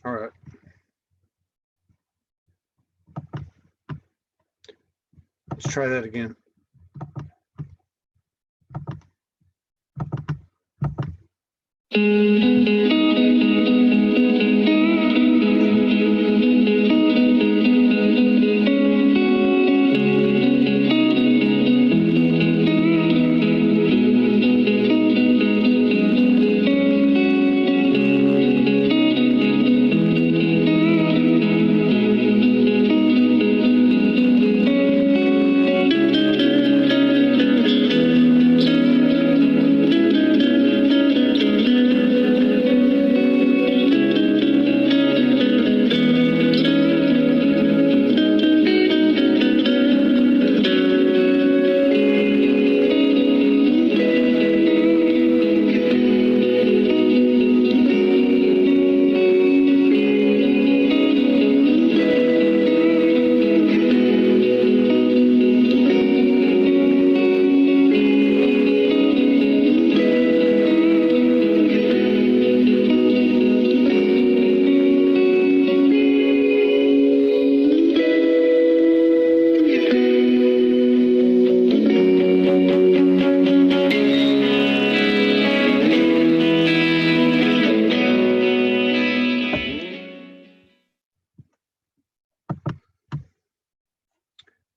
All right. Let's try that again.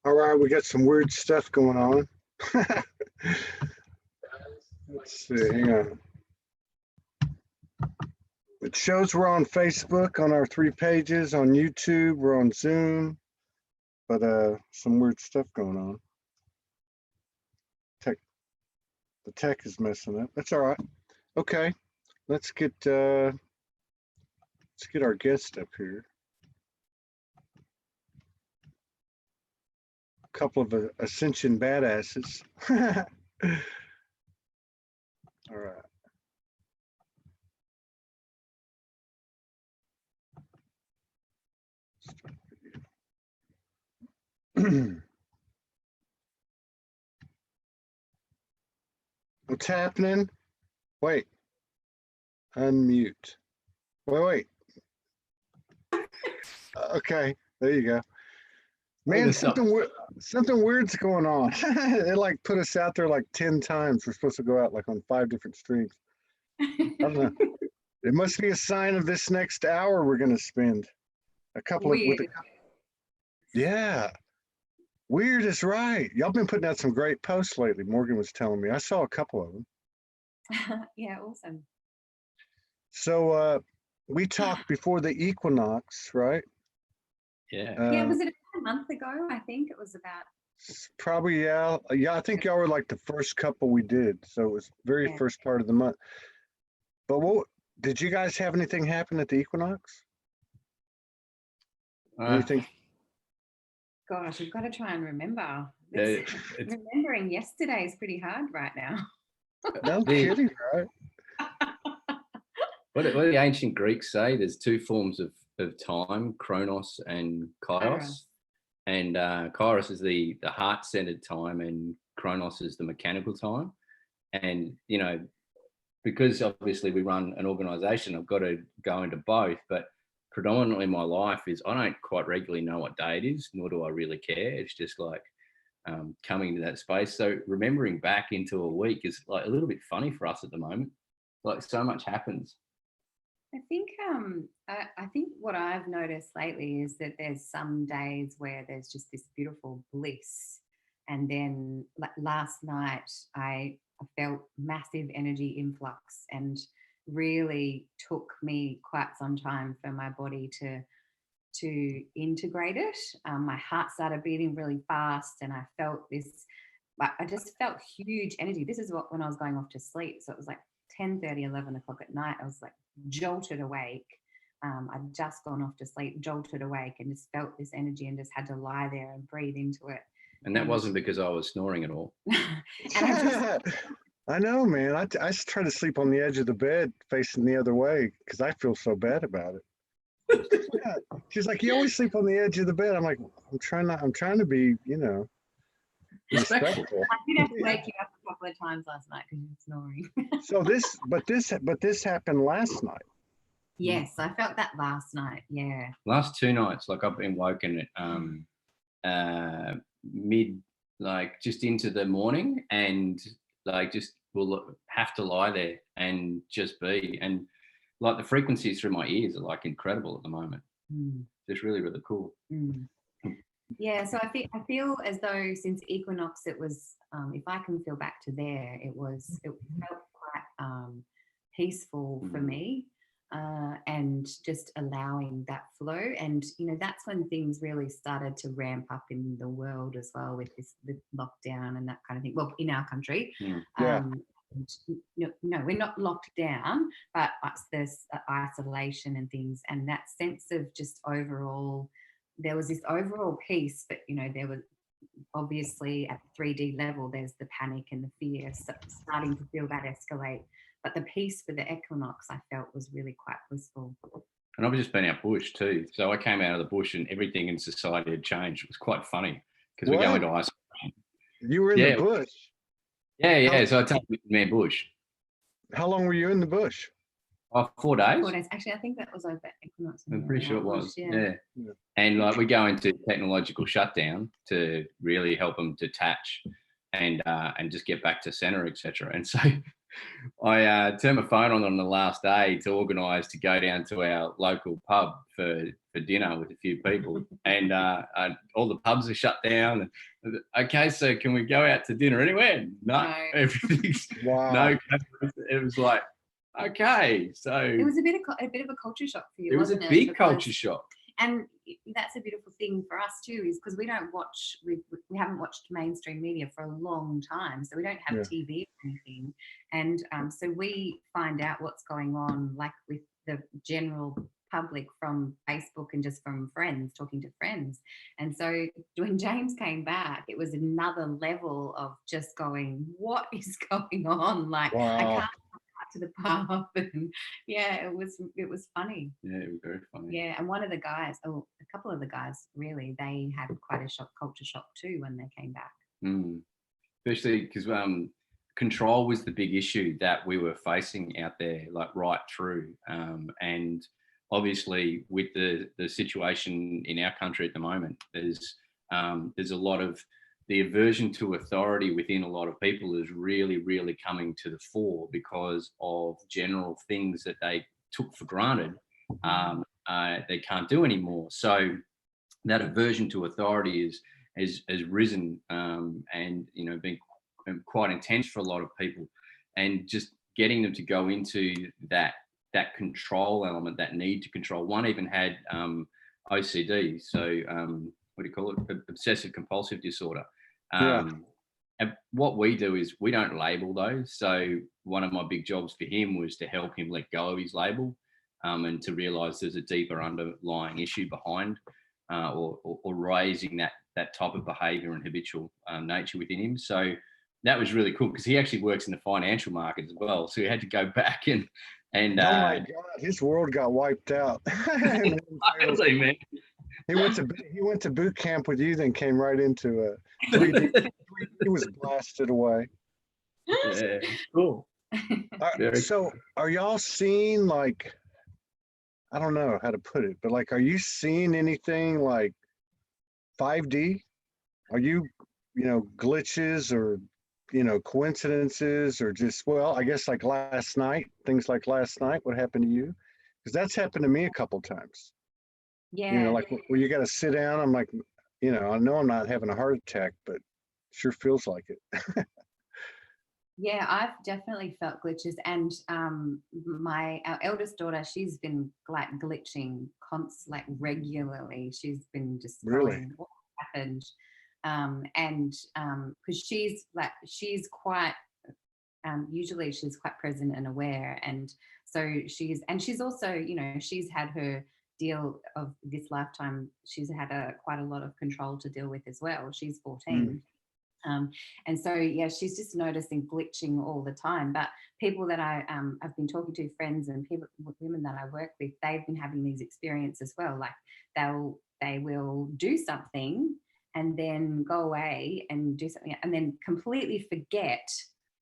All right, we got some weird stuff going on. Let's see, hang on. It shows we're on Facebook on our 3 pages, on YouTube, we're on Zoom, but some weird stuff going on. The tech is messing up. That's all right. Okay, let's get our guest up here. A couple of Ascension badasses. All right. What's happening? Wait. Unmute. Wait. Okay, there you go. Man, something weird's going on. It like put us out there like 10 times. We're supposed to go out like on 5 different streams. I don't know. It must be a sign of this next hour we're going to spend. A couple of yeah. Weird is right. Y'all been putting out some great posts lately. Morgan was telling me. I saw a couple of them. Yeah, awesome. So we talked before the equinox, right? Yeah. Yeah, was it a month ago? I think it was about. Probably, yeah. I think y'all were like the first couple we did. So it was very first part of the month. But what did you guys have anything happen at the equinox? Anything? Gosh, we've got to try and remember. Remembering yesterday is pretty hard right now. No kidding, right? What do the ancient Greeks say? There's 2 forms of time, Chronos and Kairos. And Kairos is the heart-centered time, and Chronos is the mechanical time. And, you know, because obviously we run an organization, I've got to go into both, but predominantly my life is I don't quite regularly know what day it is, nor do I really care. It's just like coming to that space. So remembering back into a week is like a little bit funny for us at the moment. Like so much happens. I think what I've noticed lately is that there's some days where there's just this beautiful bliss, and then last night I felt massive energy influx, and really took me quite some time for my body to integrate it. My heart started beating really fast, and I felt this. I just felt huge energy. This is when I was going off to sleep, so it was like 10:30, 11 o'clock at night. I was like jolted awake. I'd just gone off to sleep, jolted awake, and just felt this energy and just had to lie there and breathe into it. And that wasn't because I was snoring at all. And I know, man. I try to sleep on the edge of the bed facing the other way because I feel so bad about it. Yeah. She's like, you always sleep on the edge of the bed. I'm like, I'm trying to be, you know, respectful. I did have to wake you up a couple of times last night because you were snoring. So this happened last night. Yes, I felt that last night. Yeah. Last 2 nights, like I've been woken at mid, like just into the morning, and like just will have to lie there and just be. And like the frequencies through my ears are like incredible at the moment. Mm. It's really, really cool. Mm. Yeah, so I feel as though since equinox, it was if I can feel back to there, it felt quite peaceful for me, and just allowing that flow. And that's when things really started to ramp up in the world as well, with the lockdown and that kind of thing. Well, in our country, Yeah. no, we're not locked down, but there's isolation and things, and that sense of just overall. There was this overall peace, but there was obviously at the 3D level, there's the panic and the fear starting to feel that escalate. But the peace for the equinox, I felt, was really quite blissful. And I've just been out bush too. So I came out of the bush and everything in society had changed. It was quite funny because we're going to isolation. You were in the bush? Yeah. So I told you, man, bush. How long were you in the bush? 4 days. 4 days. Actually, I think that was over equinox. I'm pretty sure it was. Yeah. And like we go into technological shutdown to really help them detach and just get back to center, etc. And so I turned my phone on the last day to organise to go down to our local pub for dinner with a few people, and all the pubs are shut down. And, okay, so can we go out to dinner anywhere? No. Everything's no. It was like, okay, so it was a bit of a culture shock for you. It was a big culture shock. And that's a beautiful thing for us too, is because we haven't watched mainstream media for a long time, so we don't have TV or anything, and so we find out what's going on, like with the general public, from Facebook and just from friends, talking to friends. And so when James came back, it was another level of just going, what is going on? Like, I can't to the pub, and it was funny. Yeah, it was very funny. Yeah, and one of the guys, a couple of the guys, really, they had quite a culture shock too when they came back. Especially because control was the big issue that we were facing out there, like right through. And obviously, with the situation in our country at the moment, there's a lot of the aversion to authority within a lot of people is really, really coming to the fore because of general things that they took for granted. They can't do anymore. So that aversion to authority has risen, and been quite intense for a lot of people. And just getting them to go into that control element, that need to control. One even had OCD, so what do you call it? Obsessive compulsive disorder. And what we do is we don't label those. So one of my big jobs for him was to help him let go of his label, and to realize there's a deeper underlying issue behind, or raising that type of behavior and habitual nature within him. So that was really cool because he actually works in the financial market as well. So he had to go back and oh my God, his world got wiped out. Totally, man. He went to boot camp with you, then came right into a 3D. He was blasted away. Yeah, cool. So are y'all seeing, like, I don't know how to put it, but like, are you seeing anything like 5D? Are you, glitches or, coincidences, or just, well, I guess like things like last night, what happened to you? Because that's happened to me a couple times. Yeah. Like where you got to sit down. I'm like, I know I'm not having a heart attack, but sure feels like it. Yeah, I've definitely felt glitches, and our eldest daughter, she's been like glitching regularly. She's been just going, what happened? And because she's quite usually she's quite present and aware, and so she's also, she's had her deal of this lifetime. She's had quite a lot of control to deal with as well. She's 14. And so, she's just noticing glitching all the time. But people that I've been talking to, friends and women that I work with, they've been having these experiences as well. Like they will do something and then go away and do something and then completely forget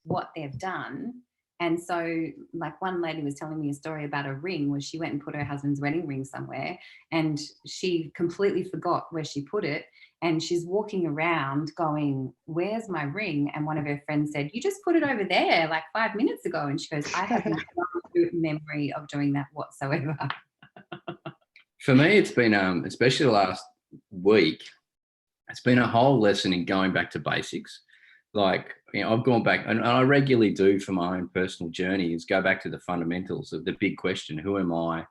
what they've done. And so, like, one lady was telling me a story about a ring where she went and put her husband's wedding ring somewhere, and she completely forgot where she put it. And she's walking around going, "Where's my ring?" And one of her friends said, "You just put it over there like 5 minutes ago." And she goes, "I have no memory of doing that whatsoever." For me, it's been, especially the last week, it's been a whole lesson in going back to basics. Like, I've gone back, and I regularly do for my own personal journey, is go back to the fundamentals of the big question: who am I?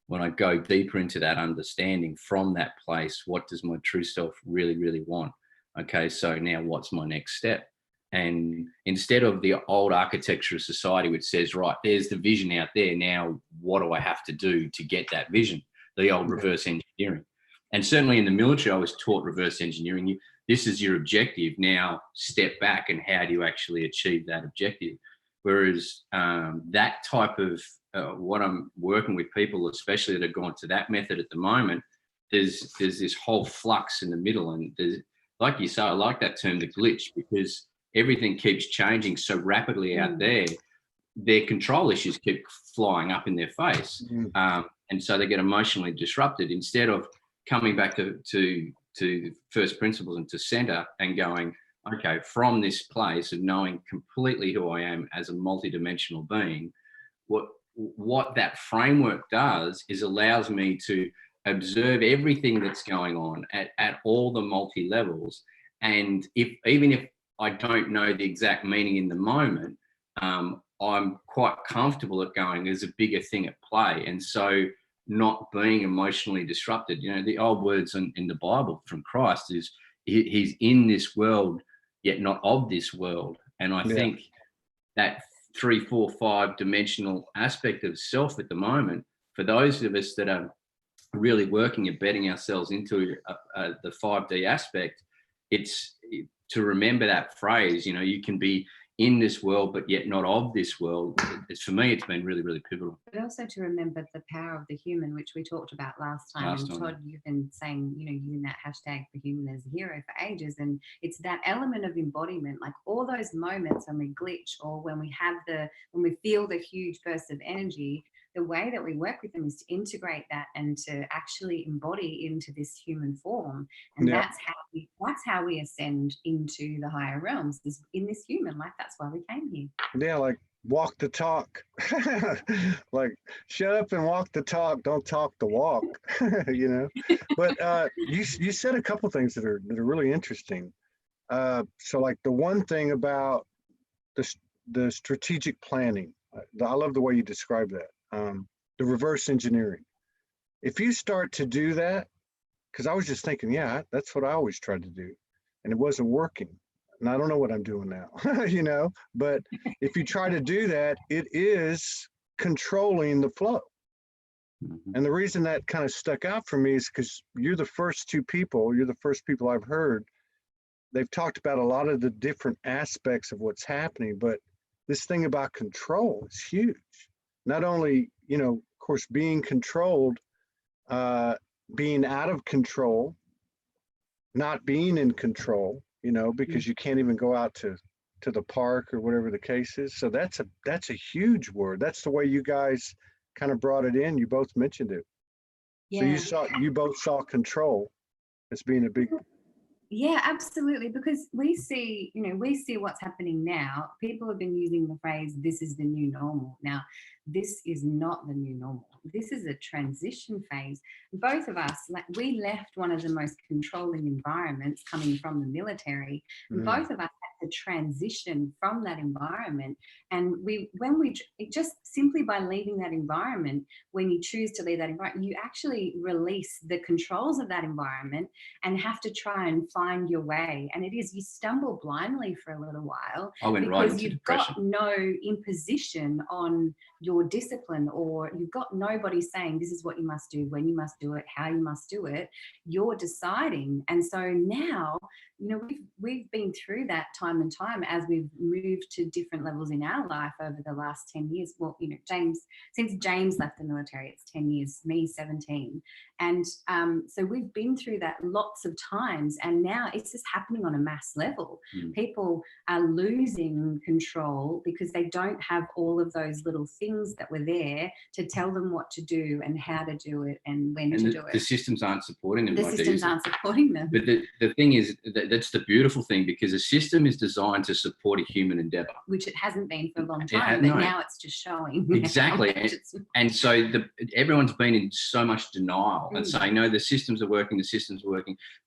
When I go deeper into that understanding from that place, what does my true self really, really want? Okay, so now what's my next step? And instead of the old architecture of society, which says, right, there's the vision out there, now what do I have to do to get that vision? The old reverse engineering. And certainly in the military, I was taught reverse engineering. This is your objective. Now step back, and how do you actually achieve that objective? Whereas that type of what I'm working with people, especially that have gone to that method at the moment, there's this whole flux in the middle. And there's, like you say, I like that term, the glitch, because everything keeps changing so rapidly out there. Their control issues keep flying up in their face. And so they get emotionally disrupted instead of coming back to first principles and to center and going, okay, from this place of knowing completely who I am as a multidimensional being, what that framework does is allows me to observe everything that's going on at all the multi levels. And even if I don't know the exact meaning in the moment, I'm quite comfortable at going, there's a bigger thing at play. And so not being emotionally disrupted, the old words in the Bible from Christ is he's in this world, yet not of this world. And I think that 3, 4, 5 dimensional aspect of self at the moment, for those of us that are really working at betting ourselves into the 5D aspect, it's to remember that phrase, you can be in this world, but yet not of this world. For me, it's been really, really pivotal. But also to remember the power of the human, which we talked about last time. Todd, you've been saying, using that hashtag the human as a hero for ages. And it's that element of embodiment, like all those moments when we glitch or when we feel the huge burst of energy, the way that we work with them is to integrate that and to actually embody into this human form. And that's how we ascend into the higher realms, is in this human. Like, that's why we came here. Yeah, like walk the talk. Like, shut up and walk the talk, don't talk the walk. But you said a couple things that are really interesting. So like the one thing about the strategic planning, I love the way you describe that. The reverse engineering. If you start to do that, because I was just thinking, that's what I always tried to do, and it wasn't working. And I don't know what I'm doing now, but if you try to do that, it is controlling the flow. And the reason that kind of stuck out for me is because you're the first people I've heard. They've talked about a lot of the different aspects of what's happening, but this thing about control is huge. Not only, of course, being controlled, being out of control, not being in control, because you can't even go out to the park or whatever the case is. So that's a huge word. That's the way you guys kind of brought it in. You both mentioned it. Yeah. So you both saw control as being a big. Yeah, absolutely. Because we see what's happening now. People have been using the phrase, this is the new normal. Now, this is not the new normal. This is a transition phase. Both of us, we left one of the most controlling environments coming from the military. Both of us had to transition from that environment. And just simply by leaving that environment, when you choose to leave that environment, you actually release the controls of that environment and have to try and find your way. And it is, you stumble blindly for a little while because you've got no imposition on your discipline, or you've got nobody saying this is what you must do, when you must do it, how you must do it. You're deciding. And so now we've been through that time and time as we've moved to different levels in our life over the last 10 years. Well, since James left the military, it's 10 years, me 17. And so we've been through that lots of times, and now it's just happening on a mass level. People are losing control because they don't have all of those little things that were there to tell them what to do and how to do it and when to do it. The systems aren't supporting them. The systems aren't supporting them. But the thing is, that's the beautiful thing, because a system is designed to support a human endeavor. Which it hasn't been for a long time, but now it's just showing. Exactly. And so everyone's been in so much denial and saying, no, the systems are working,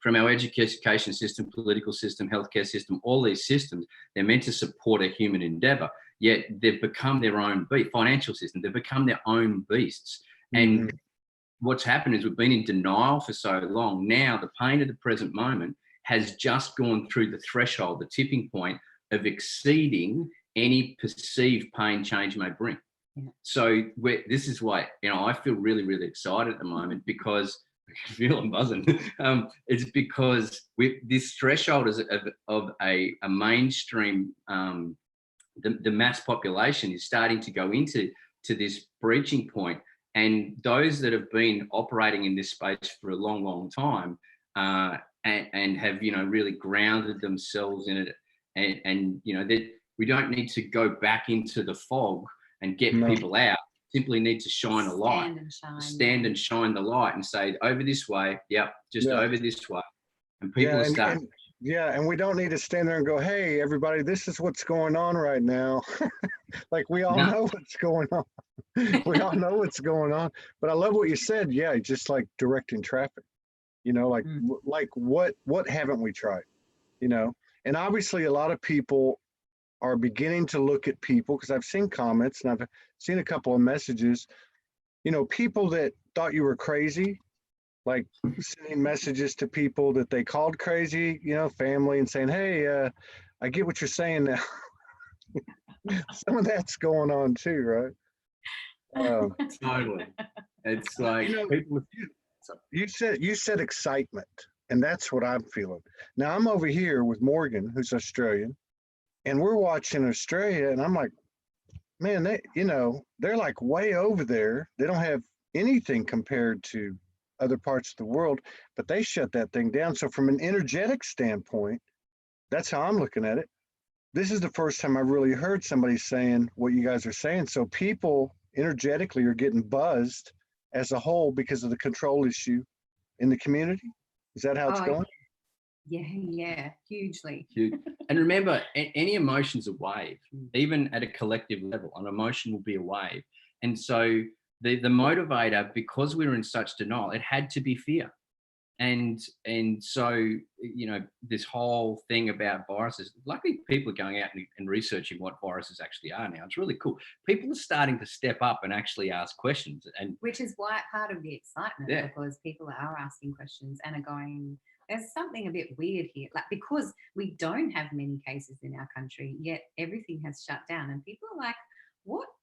from our education system, political system, healthcare system, all these systems, they're meant to support a human endeavor, yet they've become their own beast. Financial system, they've become their own beasts. And what's happened is we've been in denial for so long. Now the pain of the present moment has just gone through the threshold, the tipping point of exceeding any perceived pain change may bring. So this is why, I feel really, really excited at the moment, because I can feel I'm buzzing. It's because this threshold of a mainstream, the mass population is starting to go into this breaching point. And those that have been operating in this space for a long, long time and have, really grounded themselves in it, and that we don't need to go back into the fog and get people out. Simply need to shine a light, stand and shine the light, and say, over this way, over this way, and people start. And we don't need to stand there and go, hey, everybody, this is what's going on right now. Like, we all know what's going on. We all know what's going on. But I love what you said. Yeah, just like directing traffic, like what haven't we tried, And obviously a lot of people are beginning to look at people, because I've seen comments and I've seen a couple of messages, people that thought you were crazy, like sending messages to people that they called crazy, family, and saying, hey, I get what you're saying now. Some of that's going on too, right? Totally. It's like, people. You said excitement, and that's what I'm feeling. Now I'm over here with Morgan, who's Australian, and we're watching Australia, and I'm like, man, they're like way over there. They don't have anything compared to other parts of the world, but they shut that thing down. So from an energetic standpoint, that's how I'm looking at it. This is the first time I've really heard somebody saying what you guys are saying. So people energetically are getting buzzed as a whole because of the control issue in the community. Is that how it's going? Yeah, hugely. Huge. And remember, any emotion's a wave. Even at a collective level, an emotion will be a wave. And so the motivator, because we were in such denial, it had to be fear. And so, this whole thing about viruses, luckily people are going out and researching what viruses actually are now. It's really cool. People are starting to step up and actually ask questions. And which is why part of the excitement, because people are asking questions and are going, there's something a bit weird here. Like, because we don't have many cases in our country, yet everything has shut down. And people are like,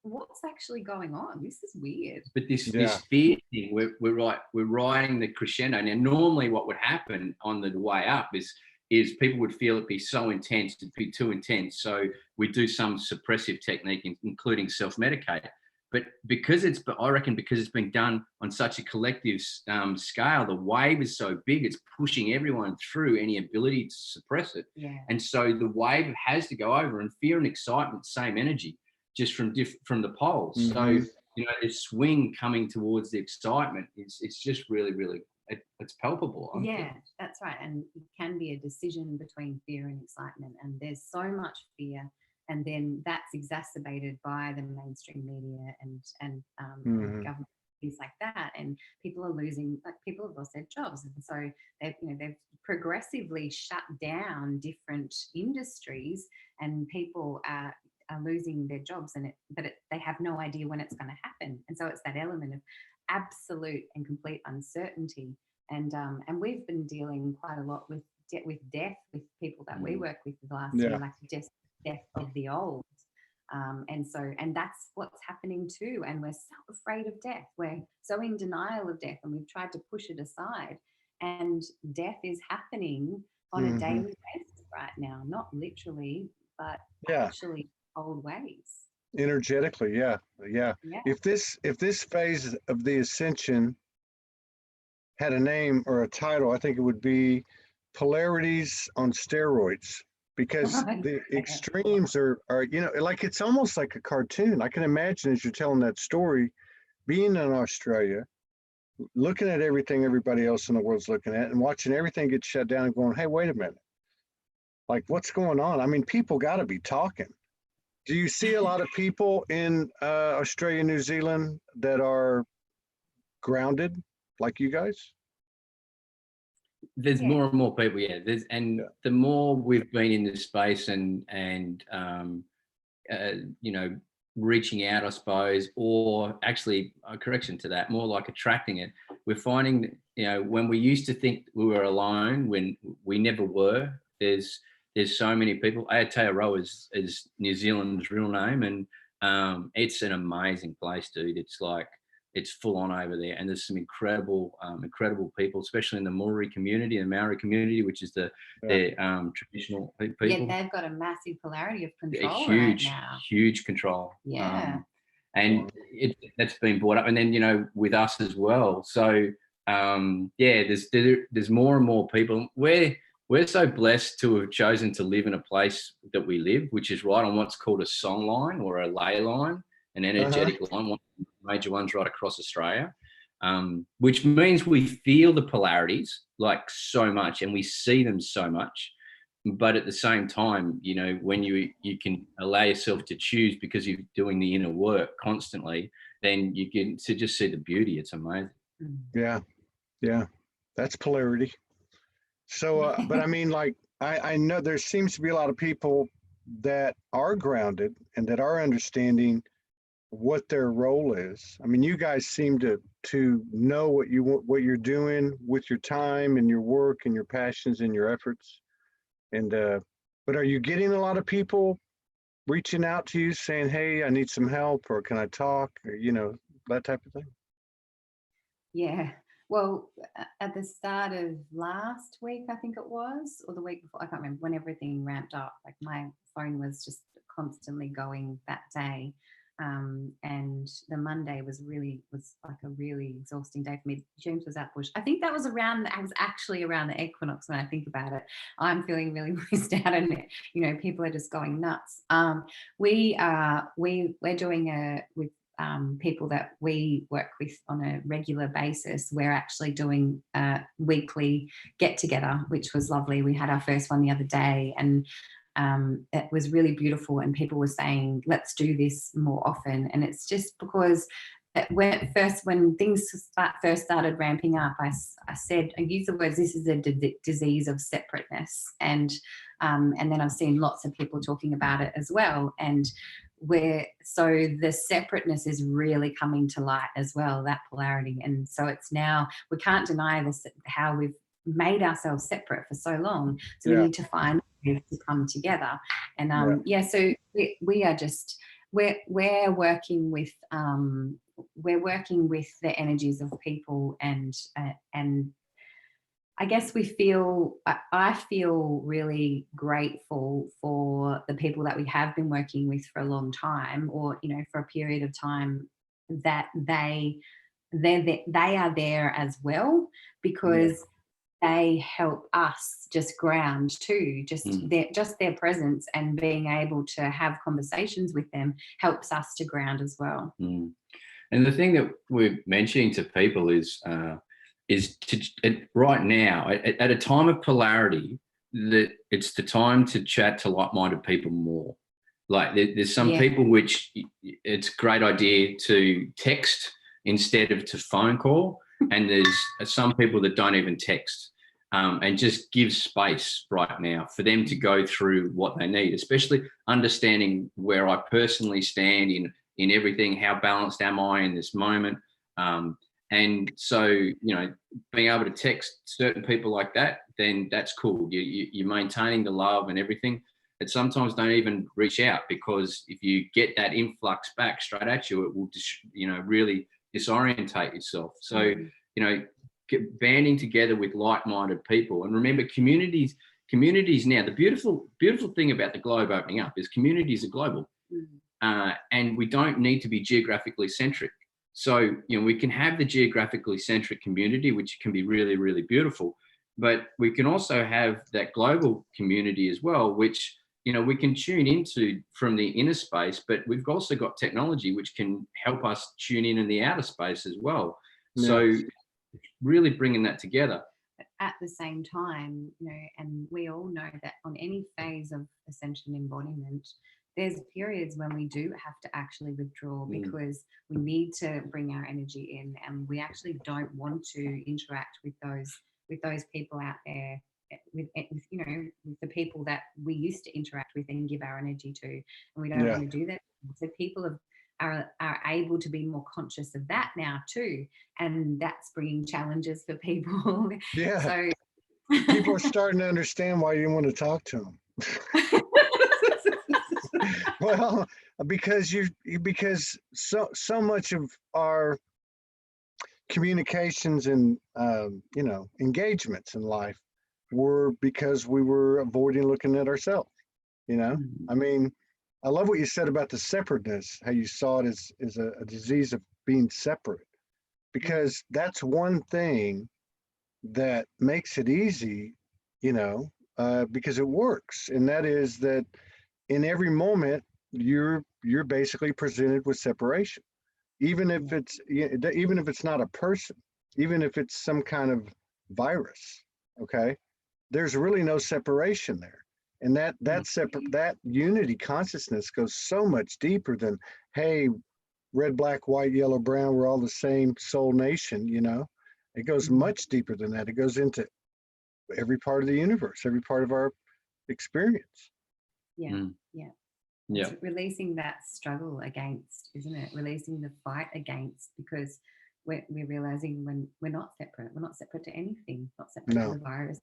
what's actually going on? This is weird. But this fear thing, we're riding the crescendo. Now, normally what would happen on the way up is people would feel it'd be so intense, it'd be too intense. So we do some suppressive technique, including self-medicate. But I reckon because it's been done on such a collective scale, the wave is so big, it's pushing everyone through any ability to suppress it. Yeah. And so the wave has to go over, and fear and excitement, same energy, just from the poles. Mm-hmm. So, this swing coming towards the excitement, it's just really, really, it's palpable. Yeah, that's right. And it can be a decision between fear and excitement. And there's so much fear. And then that's exacerbated by the mainstream media and government, things like that. And people are losing, like, people have lost their jobs. And so they've progressively shut down different industries, and people are losing their jobs, but they have no idea when it's going to happen. And so it's that element of absolute and complete uncertainty. And we've been dealing quite a lot with death with people that we work with the last year, like death of the old. And that's what's happening too. And we're so afraid of death. We're so in denial of death, and we've tried to push it aside. And death is happening on a daily basis right now, not literally, but actually old ways. Energetically, yeah. If this phase of the ascension had a name or a title, I think it would be polarities on steroids, because the extremes are, you know, like it's almost like a cartoon. I can imagine, as you're telling that story, being in Australia, looking at everything everybody else in the world's looking at, and watching everything get shut down and going, hey, wait a minute. Like, what's going on? I mean, people got to be talking. Do you see a lot of people in Australia, New Zealand that are grounded like you guys? There's more and more people, the more we've been in this space and you know, reaching out, I suppose, or actually a correction to that, more like attracting it. We're finding that, you know, when we used to think we were alone, when we never were, there's so many people. Aotearoa is New Zealand's real name, and it's an amazing place, dude. It's like, it's full on over there, and there's some incredible people, especially in the Maori community, the Maori community, which is their traditional people. Yeah, they've got a massive polarity of control right now. Huge control. Yeah. And that's been brought up, and then, you know, with us as well. So there's more and more people. We're so blessed to have chosen to live in a place that we live, which is right on what's called a song line or a ley line, an energetic line, one of the major ones right across Australia, which means we feel the polarities like so much, and we see them so much. But at the same time, you know, when you can allow yourself to choose, because you're doing the inner work constantly, then you can to just see the beauty. It's amazing. Yeah, that's polarity. So, but I mean, like, I know there seems to be a lot of people that are grounded and that are understanding what their role is. I mean, you guys seem to know what you're doing with your time and your work and your passions and your efforts. And but are you getting a lot of people reaching out to you saying, hey, I need some help, or can I talk, or, you know, that type of thing? Yeah. Well, at the start of last week, I think it was, or the week before, I can't remember, when everything ramped up, like my phone was just constantly going that day. And the Monday was like a really exhausting day for me. James was out bush. I think that was actually around the equinox when I think about it. I'm feeling really whizzed out, and, you know, people are just going nuts. We're doing with people that we work with on a regular basis. We're actually doing a weekly get together, which was lovely. We had our first one the other day, and it was really beautiful, and people were saying, let's do this more often. And it's just because when things first started ramping up, I used the words, this is a disease of separateness, and then I've seen lots of people talking about it as well, and so the separateness is really coming to light as well, that polarity. And so it's now, we can't deny this, how we've made ourselves separate for so long, so we need to find ways to come together. And so we are just, we're working with the energies of people, and I guess I feel really grateful for the people that we have been working with for a long time, or, you know, for a period of time, that they are there as well, because they help us just ground too. Just their presence and being able to have conversations with them helps us to ground as well. And the thing that we're mentioning to people is right now, at a time of polarity, that it's the time to chat to like-minded people more. Like there's some people which it's a great idea to text instead of to phone call, and there's some people that don't even text, and just give space right now for them to go through what they need, especially understanding where I personally stand in everything. How balanced am I in this moment? And so, you know, being able to text certain people like that, then that's cool. You're maintaining the love and everything. But sometimes don't even reach out, because if you get that influx back straight at you, it will just, you know, really disorientate yourself. So, you know, banding together with like-minded people. And remember, communities communities now, the beautiful thing about the globe opening up is communities are global. And we don't need to be geographically centric. So, we can have the geographically centric community, which can be really, really beautiful, but we can also have that global community as well, which, we can tune into from the inner space, but we've also got technology which can help us tune in the outer space as well. Yeah. So really bringing that together. At the same time, and we all know that on any phase of ascension embodiment, there's periods when we do have to actually withdraw because we need to bring our energy in, and we actually don't want to interact with those people out there, with the people that we used to interact with and give our energy to, and we don't want to do that. So people are able to be more conscious of that now too, and that's bringing challenges for people. Yeah. So people are starting to understand why you didn't want to talk to them. Well, because so much of our communications and engagements in life were because we were avoiding looking at ourselves. I mean, I love what you said about the separateness, how you saw it as a disease of being separate, because that's one thing that makes it easy, because it works, and that is that in every moment you're basically presented with separation, even if it's not a person, even if it's some kind of virus. Okay, there's really no separation there, and that unity consciousness goes so much deeper than, hey, red, black, white, yellow, brown, we're all the same soul nation. It goes much deeper than that. It goes into every part of the universe, every part of our experience. It's releasing that struggle against, isn't it? Releasing the fight against, because we're realizing when we're not separate to anything, not separate to the virus,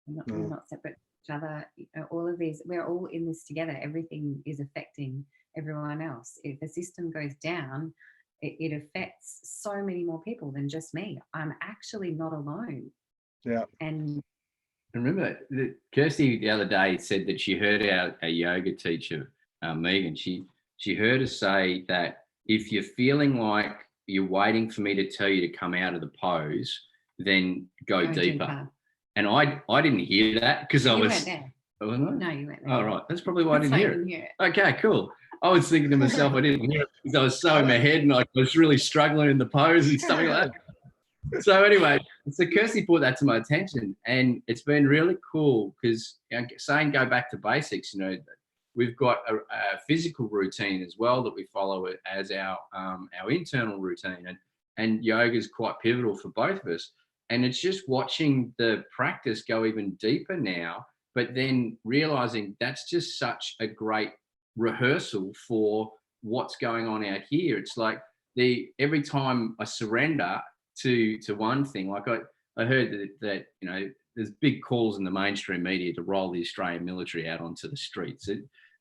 we're not separate to each other. All of these, we're all in this together. Everything is affecting everyone else. If the system goes down, it affects so many more people than just me. I'm actually not alone. Yeah. And remember, Kirsty the other day said that she heard our yoga teacher, Megan, she heard us say that if you're feeling like you're waiting for me to tell you to come out of the pose, then go deeper. And I didn't hear that because I was... weren't there. Oh, no? No, you weren't there. Oh, right. That's probably why I didn't hear it. Okay, cool. I was thinking to myself, I didn't hear it because I was so in my head and I was really struggling in the pose and stuff like that. So anyway, so Kirsty brought that to my attention, and it's been really cool because saying go back to basics, we've got a physical routine as well that we follow it as our internal routine, and yoga is quite pivotal for both of us. And it's just watching the practice go even deeper now, but then realizing that's just such a great rehearsal for what's going on out here. It's like every time I surrender to one thing, like I heard that there's big calls in the mainstream media to roll the Australian military out onto the streets.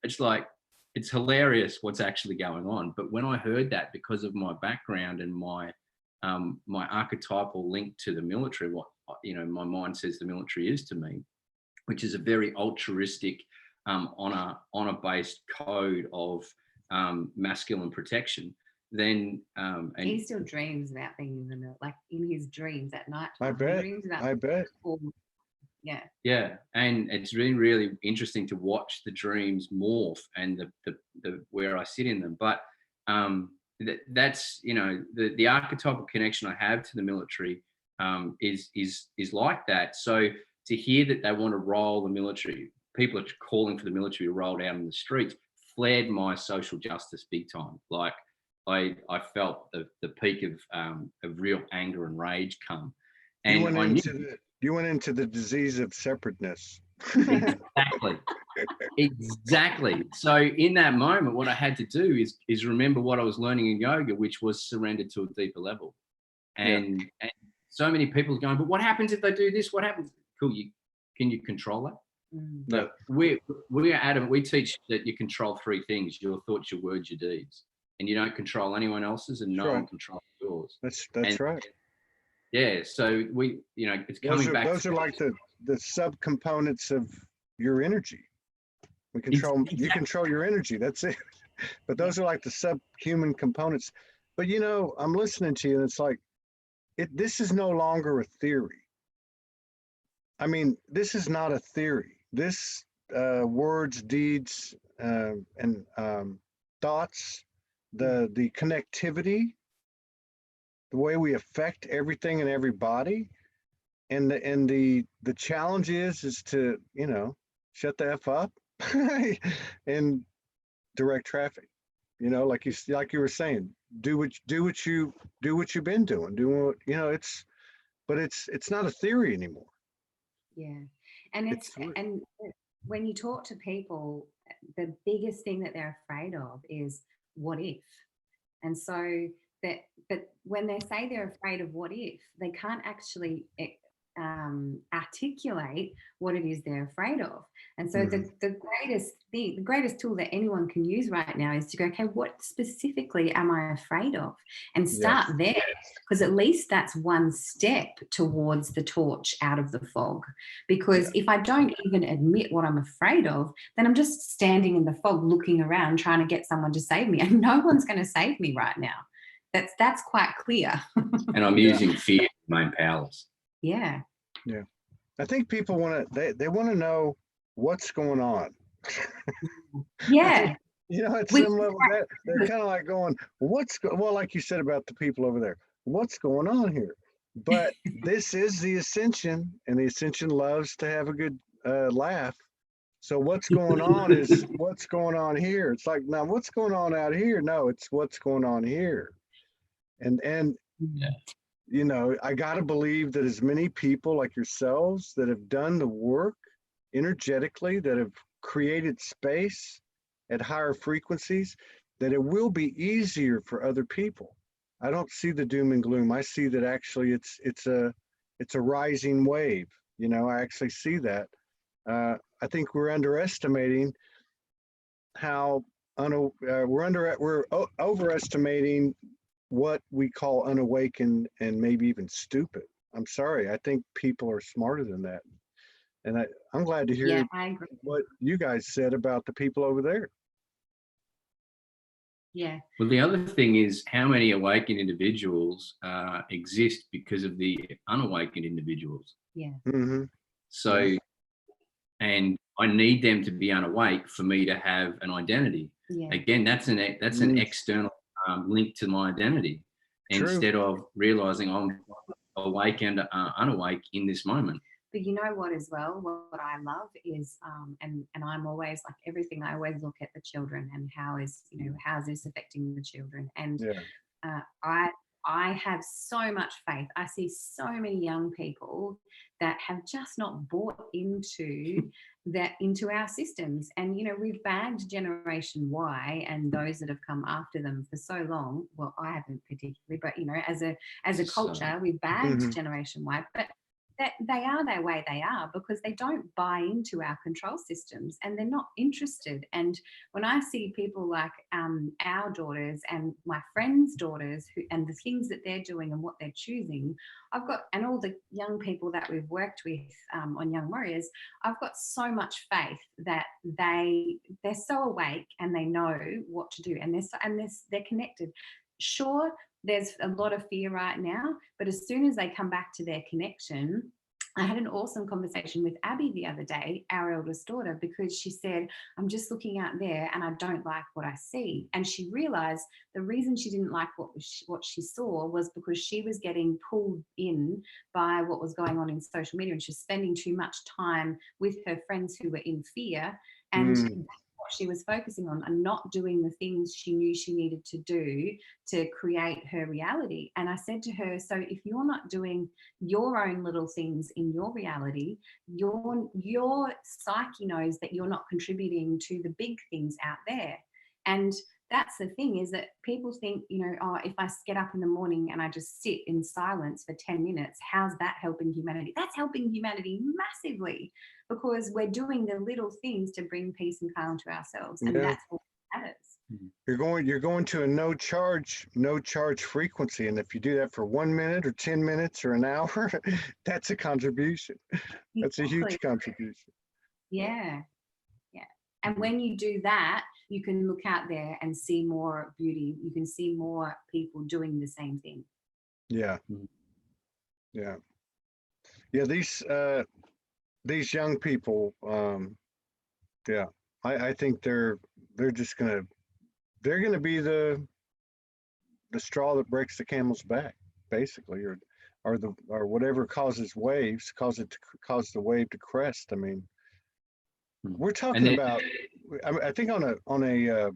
It's like, it's hilarious what's actually going on. But when I heard that, because of my background and my archetypal link to the military, what my mind says the military is to me, which is a very altruistic, honor-based code of masculine protection. Then and he still dreams about being in the military, like in his dreams at night. I bet. Yeah, and it's really, really interesting to watch the dreams morph and the where I sit in them. But that's the archetypal connection I have to the military is like that. So to hear that they want to roll the military, people are calling for the military to roll out in the streets, flared my social justice big time. Like I felt the peak of real anger and rage come. And you went into the disease of separateness. Exactly. So in that moment, what I had to do is remember what I was learning in yoga, which was surrender to a deeper level. And so many people are going, but what happens if they do this? What happens? Cool. Can you control that? No, we're adamant. We teach that you control three things: your thoughts, your words, your deeds, and you don't control anyone else's, and no one controls yours. That's right. Yeah. So it's coming back. Those are like the subcomponents of your energy. You control your energy. That's it. But those are like the subhuman components. But you know, I'm listening to you, and it's like this is no longer a theory. I mean, this is not a theory. This words, deeds, and thoughts, the connectivity, the way we affect everything and everybody, and the challenge is to, you know, shut the F up and direct traffic. You know, like you were saying, do what you've been doing. Do what, you know, it's not a theory anymore. Yeah. And and when you talk to people, the biggest thing that they're afraid of is what if. And so but when they say they're afraid of what if, they can't actually articulate what it is they're afraid of. And so the greatest tool that anyone can use right now is to go, okay, what specifically am I afraid of? And start there, because at least that's one step towards the torch out of the fog. Because if I don't even admit what I'm afraid of, then I'm just standing in the fog looking around trying to get someone to save me, and no one's going to save me right now. That's quite clear. And I'm using fear to remain powerless. Yeah. Yeah. I think people want to, they want to know what's going on. Yeah. You know, at some level, they're kind of like going, well, like you said about the people over there, what's going on here? But this is the ascension, and the ascension loves to have a good laugh. So what's going on is what's going on here. It's like, now what's going on out here? No, it's what's going on here. And yeah. You know, I got to believe that as many people like yourselves that have done the work energetically, that have created space at higher frequencies, that it will be easier for other people. I don't see the doom and gloom. I see that actually it's a rising wave. You know, I actually see that. I think we're underestimating how we're overestimating what we call unawakened and maybe even stupid. I'm sorry. I think people are smarter than that. And I'm glad to hear what you guys said about the people over there. Yeah. Well, the other thing is how many awakened individuals exist because of the unawakened individuals. Yeah. Mm-hmm. So, and I need them to be unawake for me to have an identity. Yeah. Again, that's an external link to my identity. True. Instead of realizing I'm awake and unawake in this moment. But you know what as well, what I love is, and I'm always like everything, I always look at the children and how is this affecting the children? And I have so much faith. I see so many young people that have just not bought into our systems. And, you know, we've bagged Generation Y and those that have come after them for so long. Well, I haven't particularly, but, you know, as a culture, we've bagged Generation Y, but that they are the way they are because they don't buy into our control systems and they're not interested. And when I see people like our daughters and my friends' daughters and the things that they're doing and what they're choosing, and all the young people that we've worked with on Young Warriors, I've got so much faith that they're so awake and they know what to do, and they're connected. Sure, there's a lot of fear right now, but as soon as they come back to their connection, I had an awesome conversation with Abby the other day, our eldest daughter, because she said, I'm just looking out there and I don't like what I see. And she realized the reason she didn't like what she saw was because she was getting pulled in by what was going on in social media, and she was spending too much time with her friends who were in fear. And what she was focusing on and not doing the things she knew she needed to do to create her reality. And I said to her, so if you're not doing your own little things in your reality, your psyche knows that you're not contributing to the big things out there. And that's the thing, is that people think, you know, oh, if I get up in the morning and I just sit in silence for 10 minutes, how's that helping humanity? That's helping humanity massively, because we're doing the little things to bring peace and calm to ourselves. And that's what matters. You're going to a no charge frequency. And if you do that for 1 minute or 10 minutes or an hour, that's a contribution. That's a huge contribution. Yeah. And when you do that, you can look out there and see more beauty. You can see more people doing the same thing. Yeah. Yeah. Yeah. These young people, yeah, I think they're just they're gonna be the straw that breaks the camel's back, basically, or whatever causes waves, cause the wave to crest. I mean, we're And talking then, about, I think on a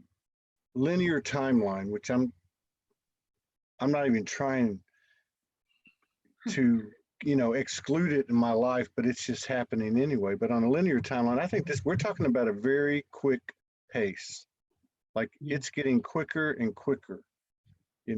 linear timeline, which I'm not even trying to exclude it in my life, but it's just happening anyway. But on a linear timeline, I think we're talking about a very quick pace. Like it's getting quicker and quicker. It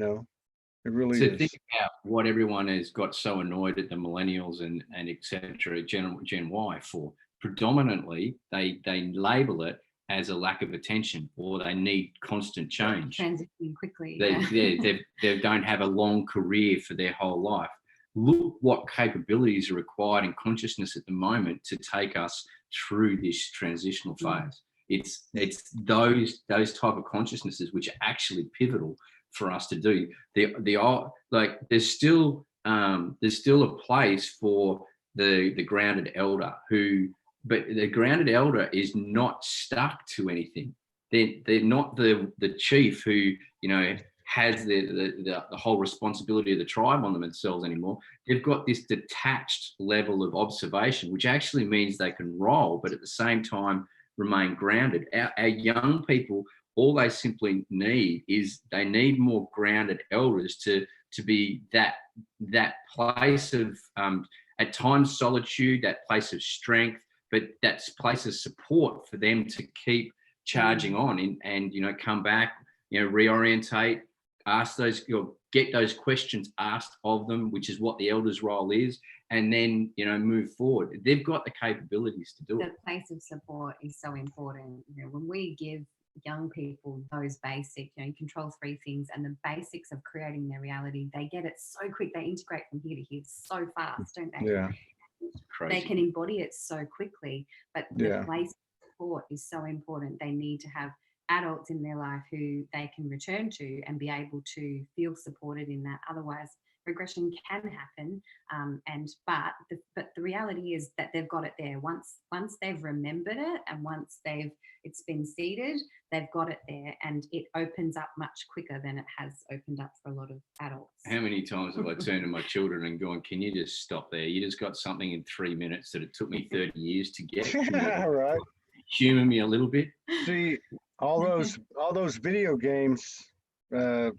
really to is. think about what everyone has got so annoyed at the millennials and et cetera, Gen Y for, predominantly they label it as a lack of attention, or they need constant change. Transitioning quickly. They don't have a long career for their whole life. Look what capabilities are required in consciousness at the moment to take us through this transitional phase. It's those type of consciousnesses which are actually pivotal for us to do. There's still a place for the grounded elder but the grounded elder is not stuck to anything. They're not the chief who has the whole responsibility of the tribe on themselves anymore. They've got this detached level of observation, which actually means they can roll, but at the same time remain grounded. Our young people, all they simply need is they need more grounded elders to be that place of at times solitude, that place of strength, but that place of support for them to keep charging on and come back, reorientate, ask those, get those questions asked of them, which is what the elder's role is, and then move forward. They've got the capabilities to do it. The place of support is so important. When we give young people those basic, you control 3 things, and the basics of creating their reality, they get it so quick. They integrate from here to here so fast, don't they? Yeah. They can embody it so quickly, but the place of support is so important. They need to have adults in their life who they can return to and be able to feel supported in that. Otherwise, regression can happen. But the reality is that they've got it there. Once they've remembered it, and once it's been seeded, they've got it there, and it opens up much quicker than it has opened up for a lot of adults. How many times have I turned to my children and gone, "Can you just stop there? You just got something in 3 minutes that it took me 30 years to get." Right. Humor me a little bit. See, all those video games, the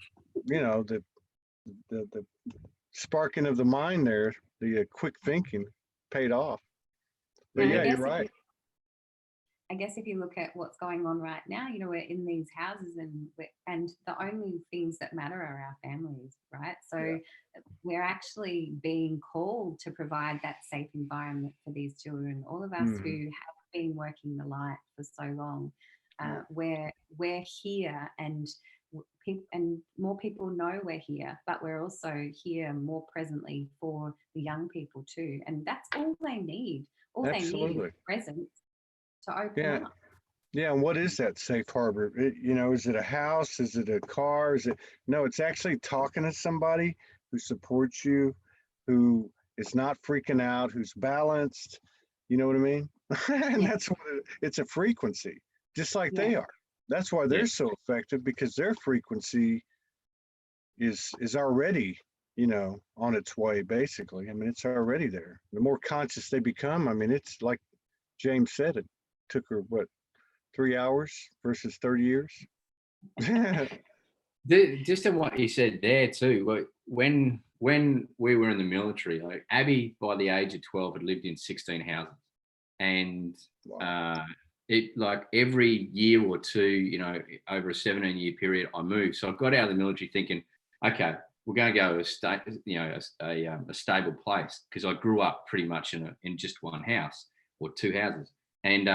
sparking of the mind there, the quick thinking paid off. But yeah, you're right. I guess if you look at what's going on right now, we're in these houses and the only things that matter are our families, right? So we're actually being called to provide that safe environment for these children. All of us who have been working the light for so long, we're here, and more people know we're here, but we're also here more presently for the young people too. And that's all they need. All Absolutely. they need is presence to open up. Yeah, and what is that safe harbor? Is it a house? Is it a car? No, it's actually talking to somebody who supports you, who is not freaking out, who's balanced. You know what I mean? And that's what it's a frequency, just like they are. That's why they're so effective, because their frequency is already, on its way, basically. I mean, it's already there. The more conscious they become, I mean, it's like James said, it took her, 3 hours versus 30 years? Just on what you said there too, when we were in the military, like Abby, by the age of 12, had lived in 16 houses. And it, like, every year or two, over a 17-year period, I moved. So I got out of the military thinking, okay, we're going to go to a stable place, because I grew up pretty much in just one house or 2 houses. And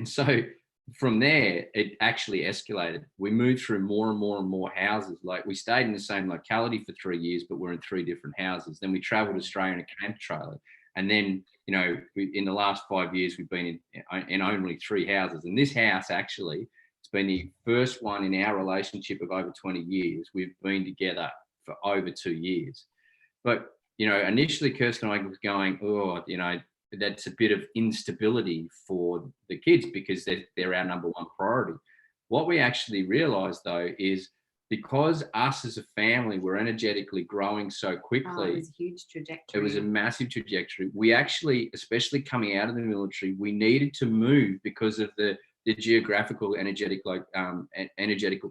so from there, it actually escalated. We moved through more and more and more houses. Like, we stayed in the same locality for 3 years, but we're in 3 different houses. Then we traveled Australia in a camp trailer. And then, you know, in the last 5 years, we've been in only 3 houses. And this house, actually, it's been the first one in our relationship of over 20 years. We've been together for over 2 years. But, you know, initially, Kirsty and I was going, oh, you know, that's a bit of instability for the kids because they're our number one priority. What we actually realized, though, is because us as a family were energetically growing so quickly. It was a huge trajectory. It was a massive trajectory. We actually, especially coming out of the military, we needed to move because of the geographical energetical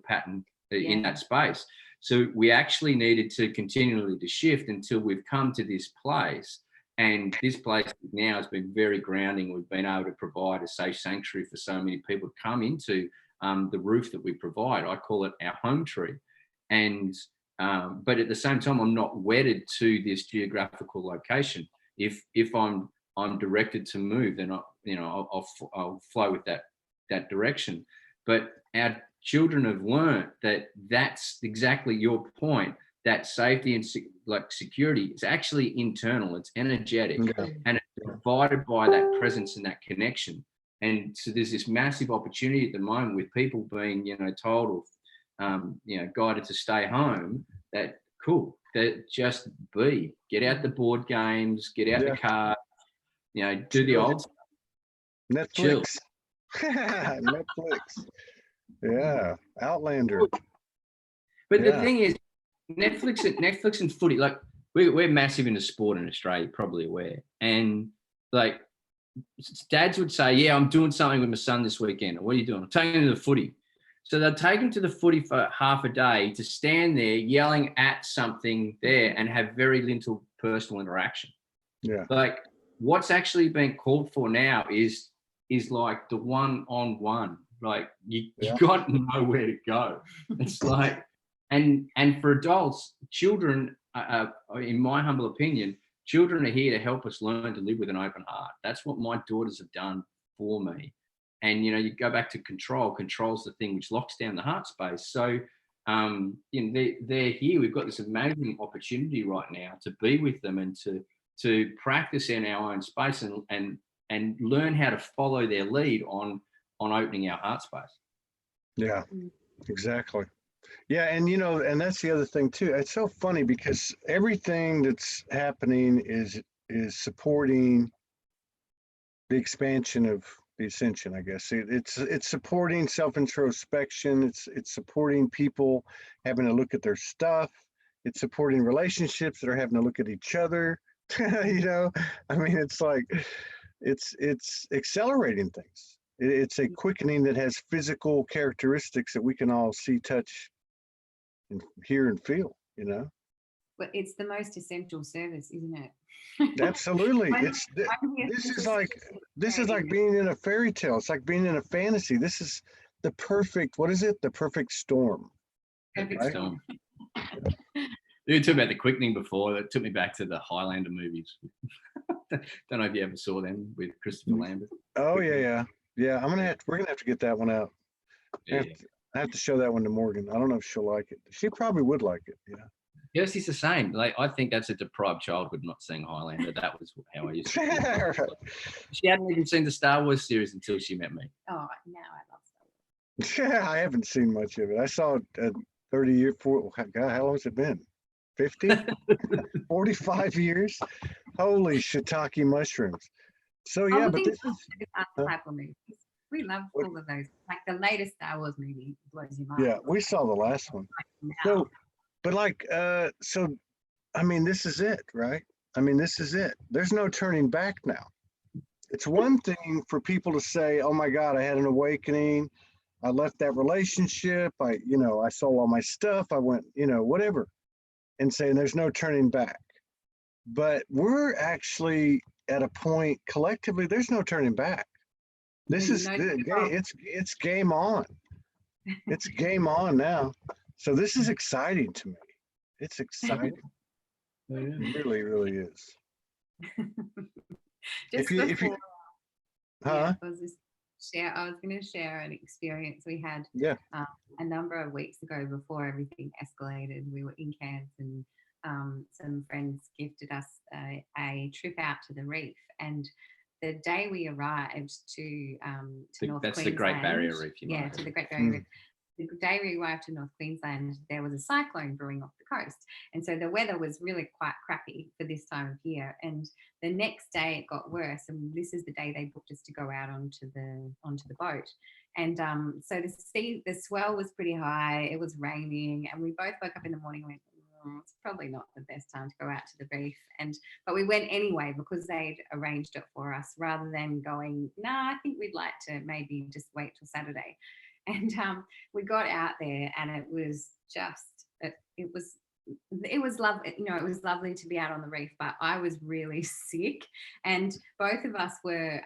pattern in that space. So we actually needed to continually to shift until we've come to this place. And this place now has been very grounding. We've been able to provide a safe sanctuary for so many people to come into the roof that we provide. I call it our home tree. And but at the same time, I'm not wedded to this geographical location. If I'm directed to move, then I'll flow with that direction. But our children have learned that that's exactly your point. That safety and security is actually internal. It's energetic, and it's provided by that presence and that connection. And so there's this massive opportunity at the moment with people being, you know, told or, you know, guided to stay home. That cool. That just get out the board games, get out the car, you know, do the old stuff. Netflix. Netflix. Yeah, Outlander. But the thing is, Netflix and footy, like we're massive into sport in Australia, probably aware. And like dads would say, yeah, I'm doing something with my son this weekend. What are you doing? I'm taking him to the footy. So they'll take him to the footy for half a day to stand there yelling at something there and have very little personal interaction. Yeah. Like what's actually being called for now is like the one-on-one. Like you got nowhere to go. It's like, and for adults, children, in my humble opinion, children are here to help us learn to live with an open heart. That's what my daughters have done for me. And, you know, you go back to control's the thing which locks down the heart space. So, you know, they're here. We've got this amazing opportunity right now to be with them and to practice in our own space and learn how to follow their lead on opening our heart space. Yeah, exactly. Yeah, and you know, and that's the other thing too. It's so funny because everything that's happening is supporting the expansion of the ascension, I guess. It's supporting self-introspection, it's supporting people having to look at their stuff, it's supporting relationships that are having to look at each other. You know, I mean, it's like it's accelerating things. It's a quickening that has physical characteristics that we can all see, touch, and hear and feel, you know. But it's the most essential service, isn't it? Absolutely. This is like being in a fairy tale. It's like being in a fantasy. This is the perfect, what is it? The perfect storm. Perfect storm. You talked about the quickening before. That took me back to the Highlander movies. Don't know if you ever saw them with Christopher Lambert. Oh yeah. We're gonna have to get that one out. I have to show that one to Morgan. I don't know if she'll like it. She probably would like it. Yeah. Yes, it's the same. Like I think that's a deprived childhood not seeing Highlander. That was how I used to. Right. She hadn't even seen the Star Wars series until she met me. Oh, now I love Star Wars. Yeah, I haven't seen much of it. I saw it 30 years. God, how long has it been? 50? 45 years? Holy shiitake mushrooms. So yeah, but this is movies. We love all of those. Like the latest Star Wars movie blows your mind. Yeah, we saw the last one. So, but like, so, I mean, this is it, right? I mean, this is it. There's no turning back now. It's one thing for people to say, oh my God, I had an awakening. I left that relationship. I sold all my stuff. I went, whatever. And saying there's no turning back. But we're actually at a point collectively, there's no turning back. This is it's game on. It's game on now. So this is exciting to me. It's exciting. It really, really is. I was going to share an experience we had a number of weeks ago before everything escalated. We were in Cairns and some friends gifted us a trip out to the reef, and the day we arrived to North That's Queensland, the Great Barrier Reef. to the Great Barrier Reef. The day we arrived to North Queensland, there was a cyclone brewing off the coast, and so the weather was really quite crappy for this time of year. And the next day it got worse, and this is the day they booked us to go out onto the boat. And so the swell was pretty high. It was raining, and we both woke up in the morning and went, it's probably not the best time to go out to the reef. But we went anyway because they'd arranged it for us, rather than going, I think we'd like to maybe just wait till Saturday. And we got out there, and it was just, it was lovely. It was lovely to be out on the reef, but I was really sick, and both of us were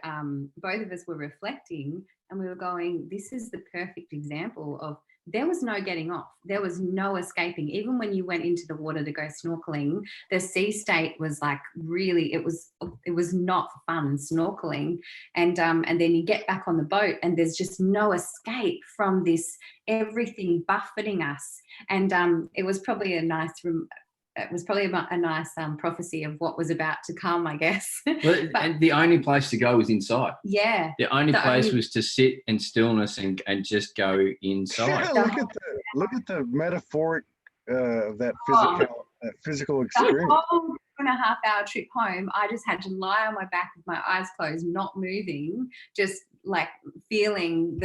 reflecting, and we were going, this is the perfect example of, there was no getting off. There was no escaping. Even when you went into the water to go snorkeling, the sea state was like really, it was not fun snorkeling. And then you get back on the boat, and there's just no escape from this, everything buffeting us. And it was probably a nice prophecy of what was about to come, I guess. And the only place to go was inside. Yeah. The only place was to sit in stillness and just go inside. Yeah, look at the metaphoric of that physical experience. The whole 2.5-hour trip home, I just had to lie on my back with my eyes closed, not moving, just like feeling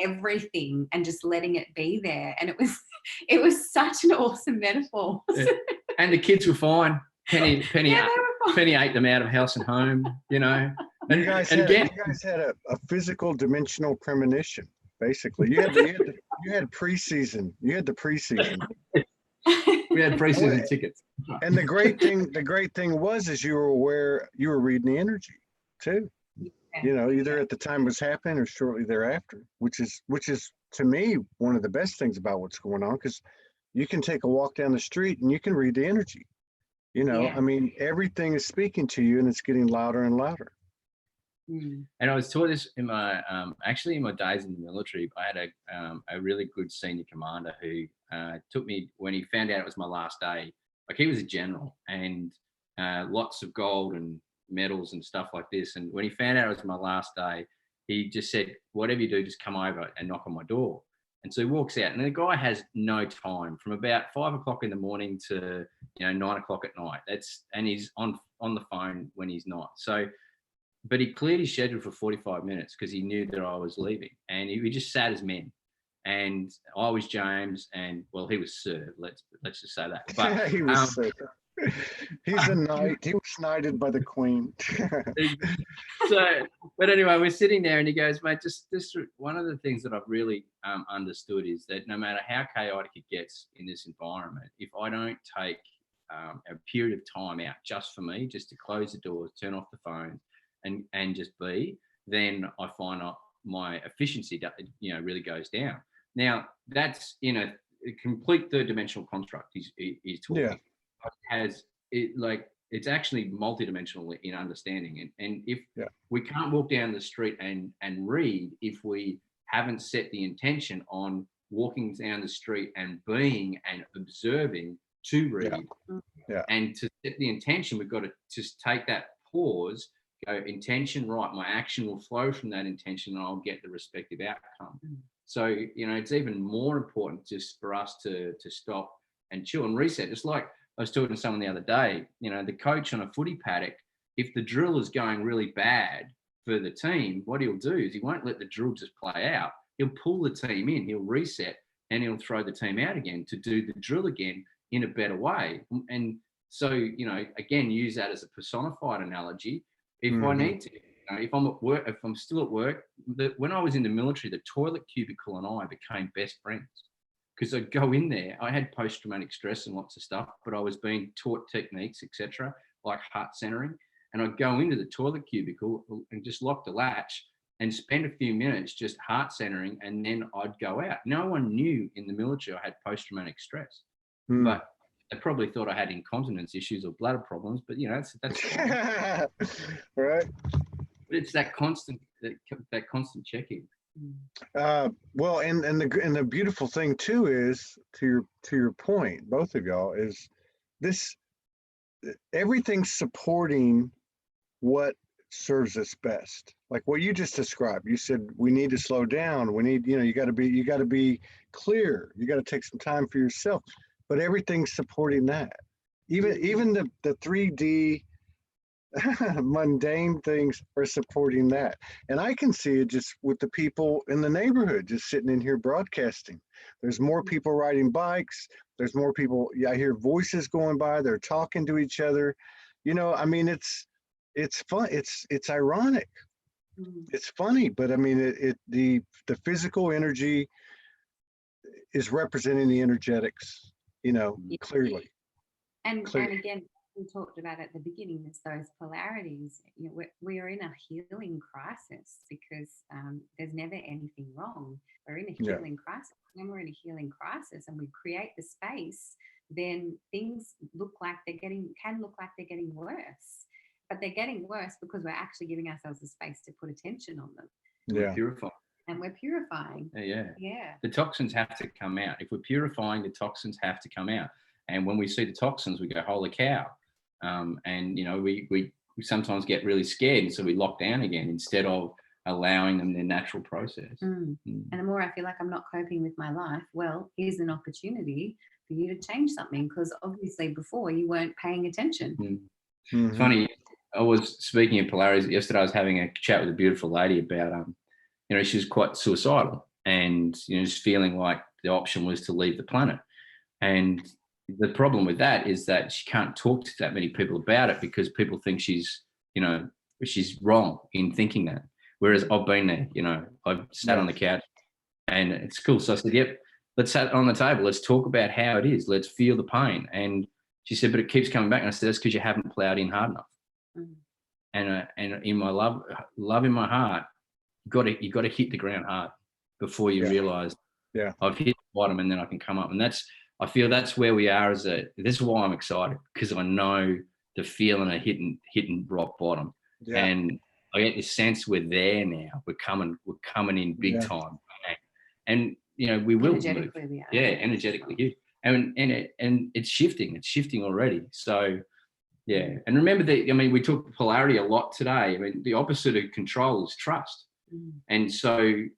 everything and just letting it be there. And it was such an awesome metaphor. Yeah. And the kids were fine. Penny ate them out of house and home, And you guys had a physical dimensional premonition. Basically, you had preseason. You had the preseason. We had preseason tickets. And the great thing was you were aware, you were reading the energy too. Either at the time it was happening or shortly thereafter, which is to me one of the best things about what's going on, because you can take a walk down the street and you can read the energy. I mean, everything is speaking to you, and it's getting louder and louder. And I was taught this in my actually in my days in the military. I had a really good senior commander who took me, when he found out it was my last day. Like, he was a general, and lots of gold and medals and stuff like this. And when he found out it was my last day, he just said, whatever you do, just come over and knock on my door. And so he walks out, and the guy has no time from about 5 o'clock in the morning to 9 o'clock at night. And he's on the phone when he's not. So, but he cleared his schedule for 45 minutes because he knew that I was leaving, and we just sat as men. And I was James, and well, he was Sir. Let's just say that. But he was Sir. He's a knight. He was knighted by the Queen. So, but anyway, we're sitting there, and he goes, mate, just one of the things that I've really understood is that no matter how chaotic it gets in this environment, if I don't take a period of time out just for me, just to close the doors, turn off the phone, and just be, then I find my efficiency really goes down. Now, that's a complete third dimensional construct he's talking. Yeah. It's actually multidimensional in understanding, and if we can't walk down the street and read if we haven't set the intention on walking down the street and being and observing to read, and to set the intention, we've got to just take that pause, go intention, right, my action will flow from that intention, and I'll get the respective outcome. So it's even more important just for us to stop and chill and reset. Just like I was talking to someone the other day, the coach on a footy paddock, if the drill is going really bad for the team, what he'll do is he won't let the drill just play out. He'll pull the team in, he'll reset, and he'll throw the team out again to do the drill again in a better way. And so, again, use that as a personified analogy. If I need to, if I'm at work, if I'm still at work, when I was in the military, the toilet cubicle and I became best friends. Because I'd go in there, I had post-traumatic stress and lots of stuff, but I was being taught techniques, etc., like heart centering. And I'd go into the toilet cubicle and just lock the latch and spend a few minutes just heart centering, and then I'd go out. No one knew in the military I had post-traumatic stress, but they probably thought I had incontinence issues or bladder problems. But that's fine. Right. But it's that constant checking. Well, and the beautiful thing too is, to your point, both of y'all, is this, everything's supporting what serves us best. Like what you just described, you said we need to slow down. We need, you got to be clear. You got to take some time for yourself. But everything's supporting that. Even the 3D mundane things are supporting that. And I can see it just with the people in the neighborhood just sitting in here broadcasting. There's more people riding bikes. There's more people. I hear voices going by. They're talking to each other. I mean, it's fun. It's ironic. It's funny, but I mean, the physical energy is representing the energetics, clearly. And again, we talked about at the beginning, it's those polarities. We are in a healing crisis because there's never anything wrong. We're in a healing crisis. When we're in a healing crisis and we create the space, then things can look like they're getting worse. But they're getting worse because we're actually giving ourselves the space to put attention on them. Yeah. Purifying. And we're purifying. Yeah. The toxins have to come out. If we're purifying, the toxins have to come out. And when we see the toxins, we go, holy cow. And, we sometimes get really scared. And so we lock down again instead of allowing them their natural process. And the more I feel like I'm not coping with my life, well, here's an opportunity for you to change something, because obviously before you weren't paying attention. It's funny. I was speaking of polarities yesterday. I was having a chat with a beautiful lady about, she was quite suicidal and, just feeling like the option was to leave the planet. And the problem with that is that she can't talk to that many people about it because people think she's wrong in thinking that. Whereas I've been there, I've sat on the couch and it's cool. So I said, yep, let's sit on the table. Let's talk about how it is. Let's feel the pain. And she said, but it keeps coming back. And I said, that's because you haven't plowed in hard enough. And in my love in my heart, you got to hit the ground hard before you realize I've hit the bottom and then I can come up. And I feel that's where we are this is why I'm excited, because I know the feeling of hitting rock bottom. And I get this sense we're there now. We're coming in big time. And we will energetically move. Energetically huge. And it's shifting already. So and remember that, we talk polarity a lot today. The opposite of control is trust. And so,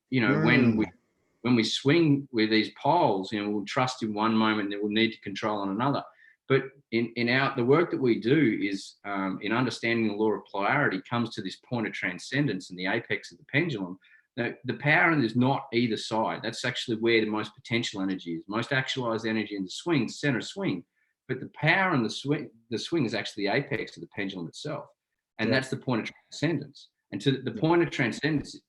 when we swing with these poles, we'll trust in one moment, then we'll need to control on another. But in the work that we do is in understanding the law of polarity comes to this point of transcendence and the apex of the pendulum. Now, the power is not either side. That's actually where the most potential energy is, most actualized energy in the swing, center swing. But the power in the swing is actually the apex of the pendulum itself. And that's the point of transcendence. And to the point of transcendence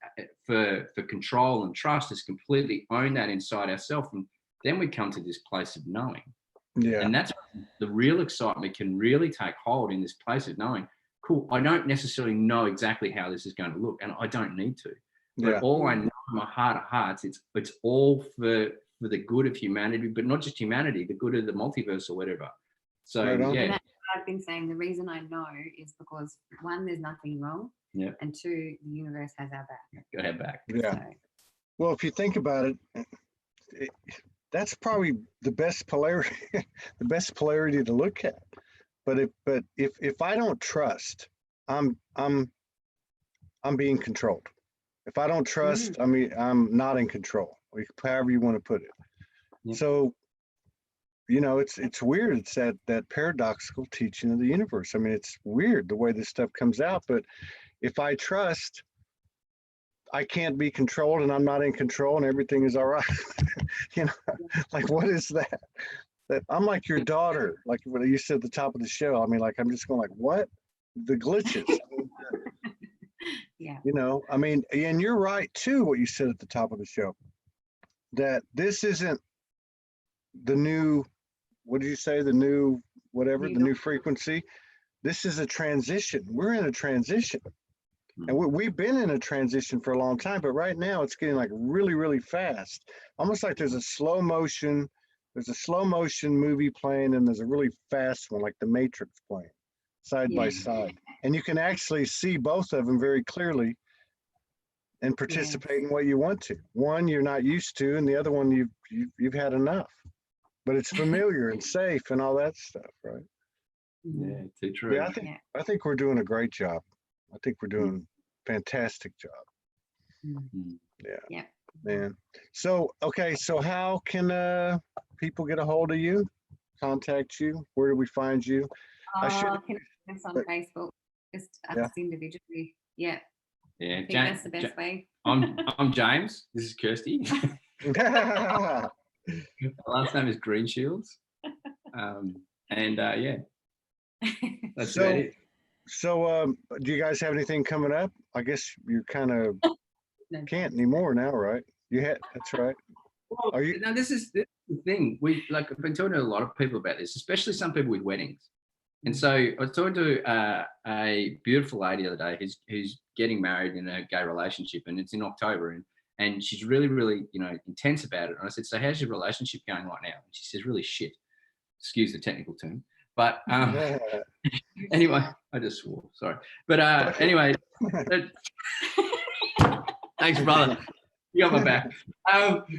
for control and trust is completely own that inside ourselves. And then we come to this place of knowing. And that's the real excitement can really take hold in this place of knowing, cool, I don't necessarily know exactly how this is going to look, and I don't need to. But all I know in my heart of hearts, it's all for the good of humanity, but not just humanity, the good of the multiverse or whatever. So And that's what I've been saying. The reason I know is because, one, there's nothing wrong. And two, the universe has our back. Got our back. So. Well, if you think about it, that's probably the best polarity, to look at. But if I don't trust, I'm being controlled. If I don't trust, I'm not in control, however you want to put it. So, it's weird. It's that paradoxical teaching of the universe. It's weird the way this stuff comes out. But if I trust, I can't be controlled and I'm not in control and everything is all right. Like, what is that? That I'm like your daughter, like what you said at the top of the show. I'm just going like, what? The glitches. And you're right too, what you said at the top of the show, that this isn't the new, what did you say? The new, whatever, the new frequency. This is a transition. We're in a transition. And we've been in a transition for a long time, but right now it's getting like really, really fast. Almost like there's a slow motion movie playing and there's a really fast one, like the Matrix playing side by side. And you can actually see both of them very clearly and participate in what you want to. One you're not used to, and the other one you've had enough. but it's familiar and safe and all that stuff, right? Yeah, too true. Yeah, I think we're doing a great job. I think we're doing a fantastic job. Mm. Yeah. Man. So, okay, so how can people get a hold of you, contact you? Where do we find you? I should. Connect us on but- Facebook, just Yeah. us individually. Yeah. Yeah, I think that's the best way. I'm James. This is Kirsty. Yeah. Last name is Greenshields. Yeah, that's So- about it. So, do you guys have anything coming up? I guess you kind of No, can't anymore now, right? That's right. Well, Are you- no, this is the thing. I've been talking to a lot of people about this, especially some people with weddings. And so I was talking to a beautiful lady the other day who's getting married in a gay relationship, and it's in October, and she's really, really, intense about it. And I said, so how's your relationship going right now? And she says, really shit. Excuse the technical term. But Yeah. anyway, I just swore, sorry. But anyway, thanks, brother. You got my back.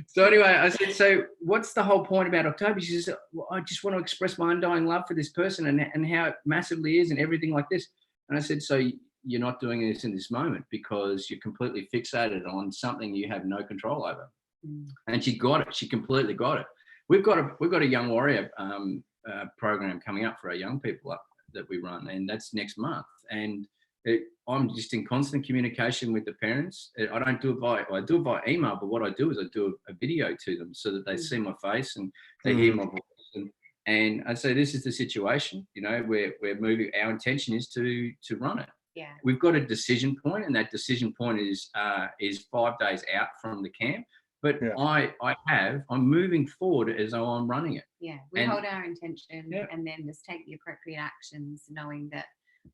So anyway, I said, so what's the whole point about October? She says, well, I just want to express my undying love for this person and how it massively is and everything like this. And I said, so you're not doing this in this moment because you're completely fixated on something you have no control over. And she got it. She completely got it. We've got a Young Warrior program coming up for our young people that we run, and that's next month. And I'm just in constant communication with the parents. I don't do it I do it by email, but what I do is I do a video to them so that they see my face and they hear my voice. And I say, this is the situation, we're moving. Our intention is to run it. Yeah. We've got a decision point, and that decision point is 5 days out from the camp. But Yeah. I'm moving forward as though I'm running it. Yeah. We And- hold our intention Yeah. and then just take the appropriate actions, knowing that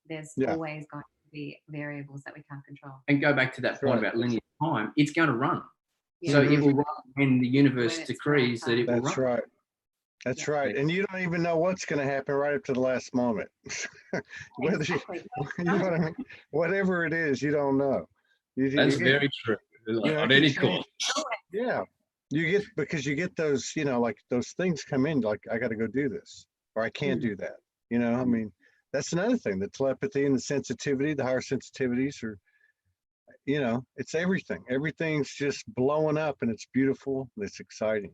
there's Yeah. always going to be variables that we can't control. And go back to that That's point right. about linear time, it's going to run. Yeah. So it will run when the universe When it's decrees right that it will That's run. right. That's Yeah. right. And you don't even know what's going to happen right up to the last moment. Whether Exactly. you know what I mean? Whatever it is, you don't know. That's very true. On any course. Yeah. Because you get those, like those things come in, like, I got to go do this, or I can't do that. I mean, that's another thing, the telepathy and the sensitivity, the higher sensitivities are, it's everything. Everything's just blowing up, and it's beautiful. And it's exciting.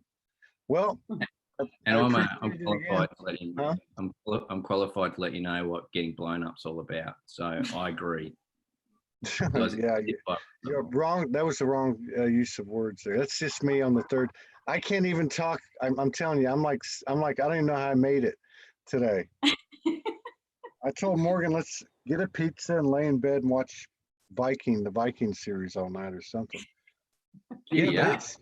Well, And I'm appreciate it qualified to let you know. Huh? I'm qualified to let you know what getting blown up's all about. So I agree. Yeah, you're wrong. That was the wrong use of words there. That's just me on the third. I can't even talk. I'm telling you, I'm like, I don't even know how I made it today. I told Morgan, let's get a pizza and lay in bed and watch the Viking series all night or something. Yeah. But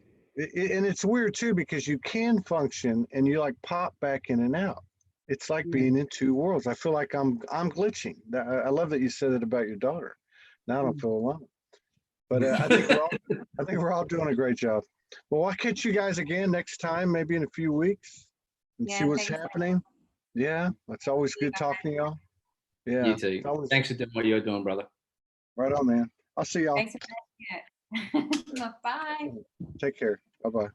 and it's weird too, because you can function and you like pop back in and out. It's like being in two worlds. I feel like I'm glitching. I love that you said it about your daughter. Now I don't feel alone. But I think we're all doing a great job. Well, I'll catch you guys again next time, maybe in a few weeks, and see what's thanks. happening. Yeah, it's always good talking to y'all. Yeah, You too. Thanks for doing what you're doing, brother. right on, man. I'll see y'all. Thanks for that. Bye. Take care. Bye-bye.